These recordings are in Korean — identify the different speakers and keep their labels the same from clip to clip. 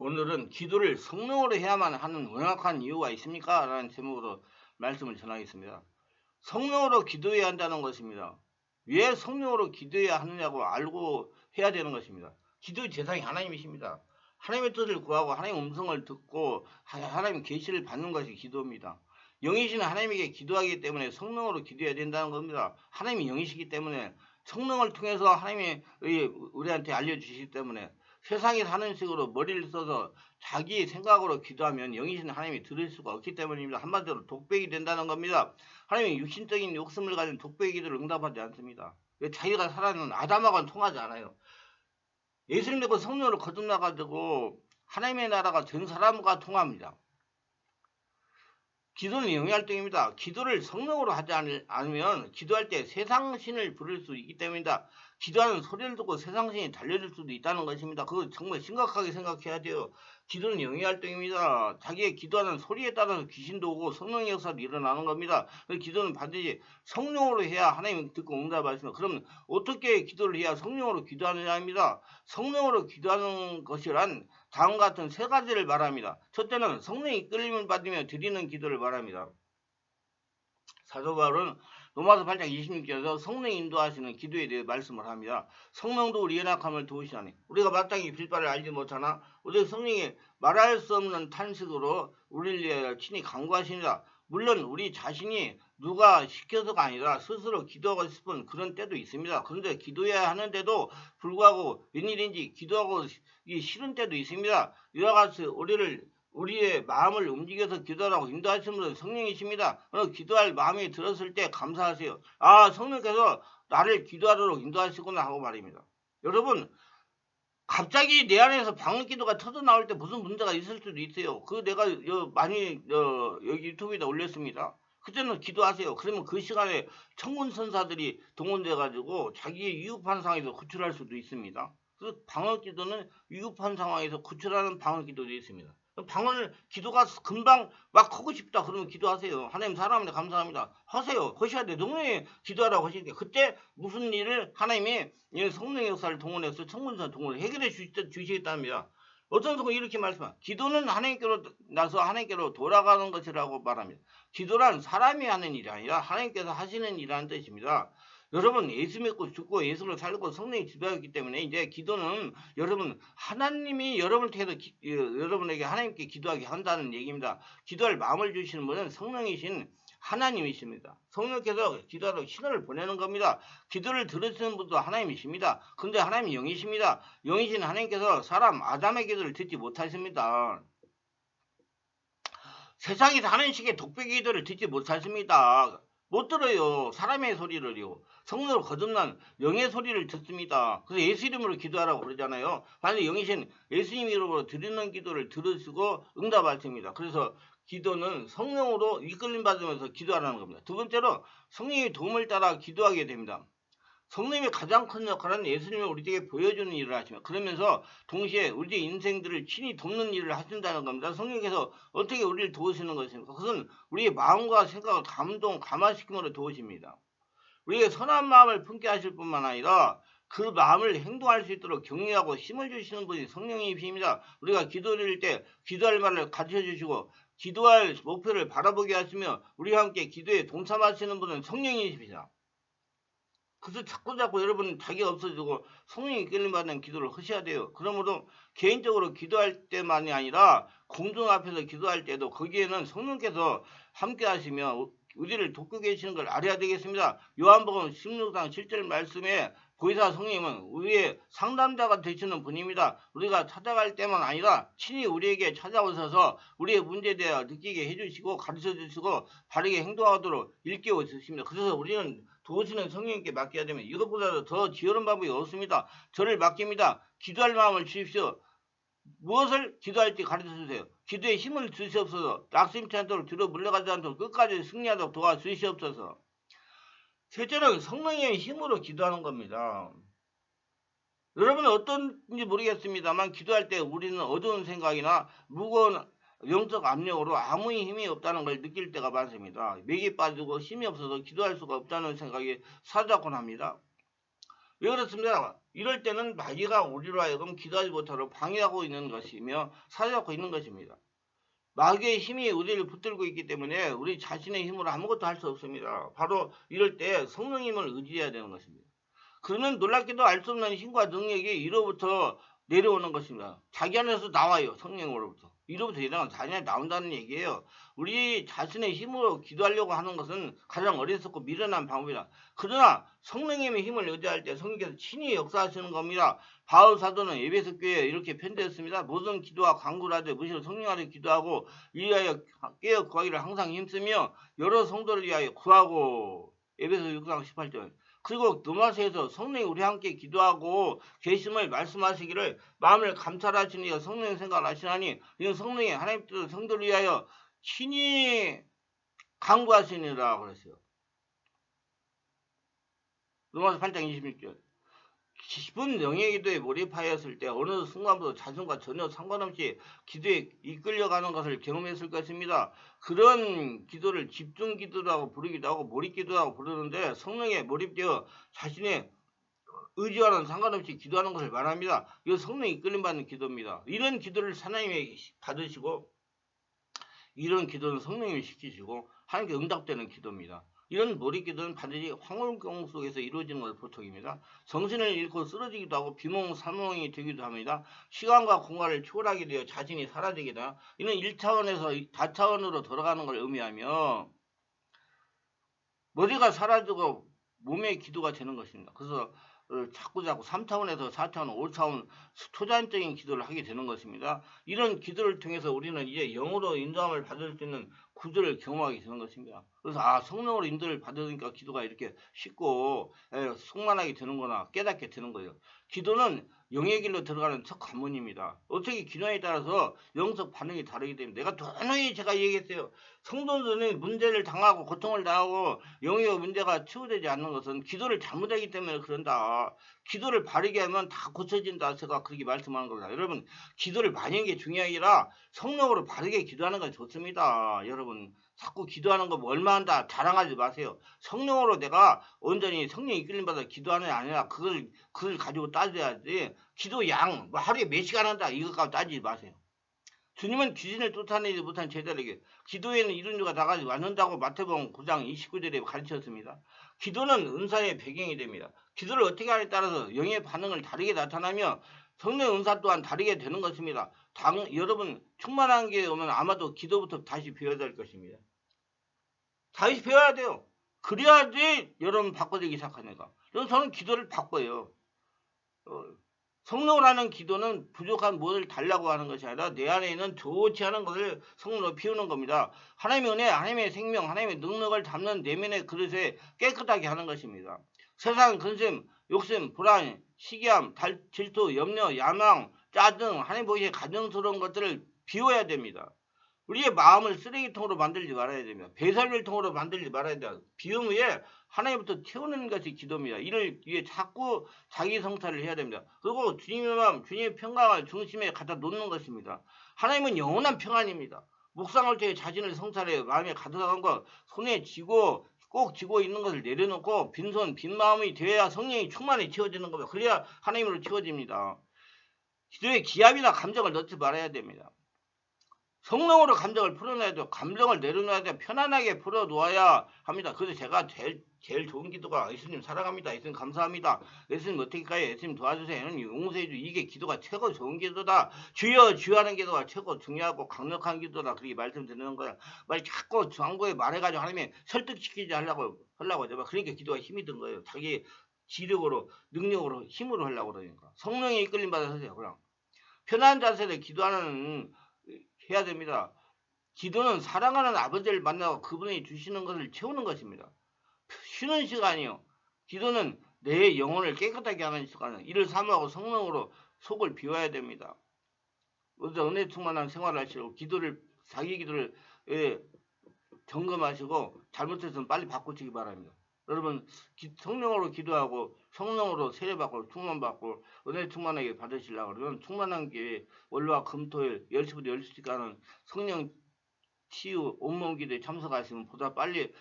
Speaker 1: 오늘은 기도를 성령으로 해야만 하는 명확한 이유가 있습니까? 라는 제목으로 말씀을 전하겠습니다. 성령으로 기도해야 한다는 것입니다. 왜 성령으로 기도해야 하느냐고 알고 해야 되는 것입니다. 기도의 대상이 하나님이십니다. 하나님의 뜻을 구하고 하나님의 음성을 듣고 하나님의 계시를 받는 것이 기도입니다. 영이신 하나님에게 기도하기 때문에 성령으로 기도해야 된다는 겁니다. 하나님이 영이시기 때문에 성령을 통해서 하나님이 우리한테 알려주시기 때문에 세상에 사는 식으로 머리를 써서 자기 생각으로 기도하면 영이신 하나님이 들을 수가 없기 때문입니다. 한마디로 독백이 된다는 겁니다. 하나님이 육신적인 욕심을 가진 독백의 기도를 응답하지 않습니다. 자기가 살아있는 아담하고는 통하지 않아요. 예수님 믿고 성령으로 거듭나가지고 하나님의 나라가 된 사람과 통합니다. 기도는 영의 활동입니다. 기도를 성령으로 하지 않으면 기도할 때 세상신을 부를 수 있기 때문입니다. 기도하는 소리를 듣고 세상신이 달려들 수도 있다는 것입니다. 그거 정말 심각하게 생각해야 돼요. 기도는 영의 활동입니다. 자기의 기도하는 소리에 따라서 귀신도 오고 성령의 역사도 일어나는 겁니다. 기도는 반드시 성령으로 해야 하나님 듣고 응답하십니다. 그럼 어떻게 기도를 해야 성령으로 기도하느냐입니다. 성령으로 기도하는 것이란 다음과 같은 세 가지를 말합니다. 첫째는 성령의 이끌림을 받으며 드리는 기도를 말합니다. 사도 바울은 로마서 8장 26절에서 성령이 인도하시는 기도에 대해 말씀을 합니다. 성령도 우리의 연약함을 도우시나니 우리가 마땅히 빌 바를 알지 못하나 오직 성령이 말할 수 없는 탄식으로 우리를 위하여 친히 간구하시니라. 물론 우리 자신이 누가 시켜서가 아니라 스스로 기도하고 싶은 그런 때도 있습니다. 그런데 기도해야 하는데도 불구하고 웬일인지 기도하고 싫은 때도 있습니다. 이와 같이 우리의 마음을 움직여서 기도하라고 인도하시는 분은 성령이십니다. 기도할 마음이 들었을 때 감사하세요. 아, 성령께서 나를 기도하도록 인도하시구나 하고 말입니다. 여러분, 갑자기 내 안에서 방언기도가 터져나올 때 무슨 문제가 있을 수도 있어요. 내가 많이 여기 유튜브에다 올렸습니다. 그때는 기도하세요. 그러면 그 시간에 천군천사들이 동원돼가지고 자기의 위급한 상황에서 구출할 수도 있습니다. 그래서 방언기도는 위급한 상황에서 구출하는 방언기도도 있습니다. 방언을 기도가 금방 막 하고 싶다 그러면 기도하세요. 하나님 사랑합니다. 감사합니다. 하세요. 하셔야 돼. 너무나 기도하라고 하시니까 그때 무슨 일을 하나님이 성령의 역사를 동원해서 천군천사 동원을 해결해 주시겠답니다. 어떤 성은 이렇게 말씀합니다. 기도는 하나님께로 나서 하나님께로 돌아가는 것이라고 말합니다. 기도란 사람이 하는 일이 아니라 하나님께서 하시는 일이라는 뜻입니다. 여러분 예수 믿고 죽고 예수로 살고 성령이 지배하기 때문에 이제 기도는 여러분 하나님이 여러분을 통해서 여러분에게 하나님께 기도하게 한다는 얘기입니다. 기도할 마음을 주시는 분은 성령이신 하나님이십니다. 성령께서 기도하러 신호를 보내는 겁니다. 기도를 들으시는 분도 하나님이십니다. 그런데 하나님이 영이십니다. 영이신 하나님께서 사람 아담의 기도를 듣지 못하십니다. 세상에서 하는 식의 독백의 기도를 듣지 못하십니다. 못 들어요. 사람의 소리를요. 성령으로 거듭난 영의 소리를 듣습니다. 그래서 예수 이름으로 기도하라고 그러잖아요. 반드시 영이신 예수님 이름으로 드리는 기도를 들으시고 응답하십니다. 그래서 기도는 성령으로 이끌림 받으면서 기도하라는 겁니다. 두 번째로 성령의 도움을 따라 기도하게 됩니다. 성령의 가장 큰 역할은 예수님이 우리에게 보여주는 일을 하시며 그러면서 동시에 우리의 인생들을 친히 돕는 일을 하신다는 겁니다. 성령께서 어떻게 우리를 도우시는 것입니까? 그것은 우리의 마음과 생각을 감화시킴으로 도우십니다. 우리에게 선한 마음을 품게 하실 뿐만 아니라 그 마음을 행동할 수 있도록 격려하고 힘을 주시는 분이 성령님이십니다. 우리가 기도를 때 기도할 말을 가르쳐 주시고 기도할 목표를 바라보게 하시며 우리와 함께 기도에 동참하시는 분은 성령이십니다. 그래서 자꾸 여러분 자기가 없어지고 성령이 이끌림 받는 기도를 하셔야 돼요. 그러므로 개인적으로 기도할 때만이 아니라 공동 앞에서 기도할 때도 거기에는 성령께서 함께 하시며 우리를 돕고 계시는 걸 알아야 되겠습니다. 요한복음 16장 7절 말씀에 보혜사 성령은 우리의 상담자가 되시는 분입니다. 우리가 찾아갈 때만 아니라 친히 우리에게 찾아오셔서 우리의 문제에 대해 느끼게 해주시고 가르쳐주시고 바르게 행동하도록 일깨워 주십니다. 그래서 우리는 도우시는 성령님께 맡겨야 되면 이것보다도 더 지혜로운 방법이 없습니다. 저를 맡깁니다. 기도할 마음을 주십시오. 무엇을 기도할지 가르쳐주세요. 기도에 힘을 주시옵소서. 낙심치 않도록 뒤로 물러가지 않도록 끝까지 승리하도록 도와주시옵소서. 셋째는 성령의 힘으로 기도하는 겁니다. 여러분은 어떤지 모르겠습니다만 기도할 때 우리는 어두운 생각이나 무거운 영적 압력으로 아무 힘이 없다는 걸 느낄 때가 많습니다. 맥이 빠지고 힘이 없어서 기도할 수가 없다는 생각이 사자곤 합니다. 왜 그렇습니까? 이럴 때는 마귀가 우리로 하여금 기도하지 못하도록 방해하고 있는 것이며 사로잡고 있는 것입니다. 마귀의 힘이 우리를 붙들고 있기 때문에 우리 자신의 힘으로 아무것도 할 수 없습니다. 바로 이럴 때 성령님을 의지해야 되는 것입니다. 그는 놀랍게도 알 수 없는 힘과 능력이 이로부터 내려오는 것입니다. 자기 안에서 나와요. 성령으로부터. 이로부터 자기 안에 나온다는 얘기예요. 우리 자신의 힘으로 기도하려고 하는 것은 가장 어리석고 미련한 방법이다. 그러나 성령님의 힘을 의지할 때 성령께서 친히 역사하시는 겁니다. 바울 사도는 에베소 교회에 이렇게 편지했습니다. 모든 기도와 간구를 하되 무시로 성령 안에 기도하고 이하여 깨어 구하기를 항상 힘쓰며 여러 성도를 위하여 구하고 에베소 6장 18절. 그리고 노마스에서 성령이 우리 함께 기도하고 계심을 말씀하시기를 마음을 감찰하시니 성령 생각을 하시나니 이는 성령이 하나님 뜻 성도를 위하여 친히 간구하시니라 그랬어요. 노마스 8장 26절. 깊은 영의 기도에 몰입하였을 때 어느 순간부터 자신과 전혀 상관없이 기도에 이끌려가는 것을 경험했을 것입니다. 그런 기도를 집중 기도라고 부르기도 하고 몰입 기도라고 부르는데 성령에 몰입되어 자신의 의지와는 상관없이 기도하는 것을 말합니다. 이거 성령이 이끌림 받는 기도입니다. 이런 기도를 하나님이 받으시고 이런 기도는 성령님이 시키시고 하나님께 응답되는 기도입니다. 이런 몰입 기도는 반드시 황홀경 속에서 이루어지는 것을 보통입니다. 정신을 잃고 쓰러지기도 하고 비몽사몽이 되기도 합니다. 시간과 공간을 초월하게 되어 자신이 사라지기도 합니다. 이는 1차원에서 다차원으로 돌아가는 걸 의미하며 머리가 사라지고 몸의 기도가 되는 것입니다. 그래서 자꾸 3차원에서 4차원, 5차원 초자연적인 기도를 하게 되는 것입니다. 이런 기도를 통해서 우리는 이제 영으로 인도함을 받을 수 있는 구조를 경험하게 되는 것입니다. 그래서 성령으로 인도를 받으니까 기도가 이렇게 쉽고 속만하게 되는구나 깨닫게 되는 거예요. 기도는 영의 길로 들어가는 첫 관문입니다. 어떻게 기도에 따라서 영적 반응이 다르기 때문에 내가 도저히 제가 얘기했어요. 성도들은 문제를 당하고 고통을 당하고 영의 문제가 치유되지 않는 것은 기도를 잘못하기 때문에 그런다. 기도를 바르게 하면 다 고쳐진다. 제가 그렇게 말씀하는 겁니다. 여러분 기도를 많이 하는 게 중요한 게 아니라 성령으로 바르게 기도하는 건 좋습니다. 여러분 자꾸 기도하는 거 얼마 한다 자랑하지 마세요. 성령으로 내가 온전히 성령 이끌림 받아 기도하는 게 아니라 그걸 가지고 따져야지. 기도 양 하루에 몇 시간 한다 이것 가지고 따지지 마세요. 주님은 귀신을 쫓아내지 못한 제자에게 기도에는 이런 이유가 다 가지고 않는다고 마태복음 9장 29절에 가르쳤습니다. 기도는 은사의 배경이 됩니다. 기도를 어떻게 하냐에 따라서 영의 반응을 다르게 나타나며 성령 은사 또한 다르게 되는 것입니다. 여러분 충만한 게 오면 아마도 기도부터 다시 배워야 될 것입니다. 다시 배워야 돼요. 그래야지 여러분 바꿔지기 시작하니까. 그래서 저는 기도를 바꿔요. 성령을 하는 기도는 부족한 무엇을 달라고 하는 것이 아니라 내 안에 있는 좋지 않은 것을 성령으로 피우는 겁니다. 하나님의 은혜, 하나님의 생명, 하나님의 능력을 담는 내면의 그릇에 깨끗하게 하는 것입니다. 세상 근심, 욕심, 불안, 시기함, 질투, 염려, 야망, 짜증, 하나님 보기에 가정스러운 것들을 비워야 됩니다. 우리의 마음을 쓰레기통으로 만들지 말아야 됩니다. 배설물통으로 만들지 말아야 돼요. 비움 위에 하나님부터 채우는 것이 기도입니다. 이를 위해 자꾸 자기 성찰을 해야 됩니다. 그리고 주님의 마음, 주님의 평강을 중심에 갖다 놓는 것입니다. 하나님은 영원한 평안입니다. 묵상할 때 자신을 성찰해 마음에 가득한 것 손에 쥐고 꼭 쥐고 있는 것을 내려놓고 빈손 빈 마음이 되어야 성령이 충만히 채워지는 겁니다. 그래야 하나님으로 채워집니다. 기도에 기압이나 감정을 넣지 말아야 됩니다. 성령으로 감정을 풀어내야 돼요. 감정을 내려놔야 돼요. 편안하게 풀어놓아야 합니다. 그래서 제가 제일 좋은 기도가 예수님 사랑합니다. 예수님 감사합니다. 예수님 어떻게 가요? 예수님 도와주세요. 용서해주. 이게 기도가 최고 좋은 기도다. 주여 주여 하는 기도가 최고 중요하고 강력한 기도다. 그렇게 말씀드리는 거야. 자꾸 광고에 말해가지고 하나님이 설득시키지 하려고 하죠. 그러니까 기도가 힘이 든 거예요. 자기 지력으로 능력으로 힘으로 하려고 그러니까. 성령의 이끌림 받아서 하세요. 그냥 편한 자세로 기도하는 해야 됩니다. 기도는 사랑하는 아버지를 만나고 그분이 주시는 것을 채우는 것입니다. 쉬는 시간이요. 기도는 내 영혼을 깨끗하게 하는 시간은 이를 사모하고 성령으로 속을 비워야 됩니다. 그래서 은혜 충만한 생활을 하시고 자기 기도를 점검하시고 잘못해서는 빨리 바꾸시기 바랍니다. 여러분 성령으로 기도하고 성령으로 세례받고 충만받고 은혜 충만하게 받으시려고 그러면 충만한 기회 월요와 금토일 10시부터 12시까지는 성령 치유 온몸 기도에 참석하시면 보다 빨리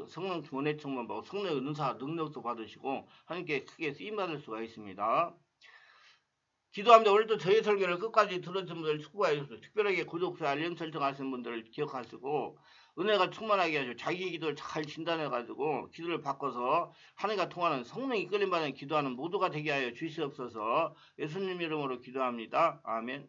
Speaker 1: 성령 원회청만 받고 성령의 은사 능력도 받으시고 하나님께 크게 쓰임 받을 수가 있습니다. 기도합니다. 오늘도 저희 설교를 끝까지 들으신 분들 축복하셔서 특별하게 구독자 알림 설정하시는 분들을 기억하시고 은혜가 충만하게 하시고 자기 기도를 잘 진단해가지고 기도를 바꿔서 하나님과 통하는 성령 이끌림 받는 기도하는 모두가 되게 하여 주시옵소서. 예수님 이름으로 기도합니다. 아멘.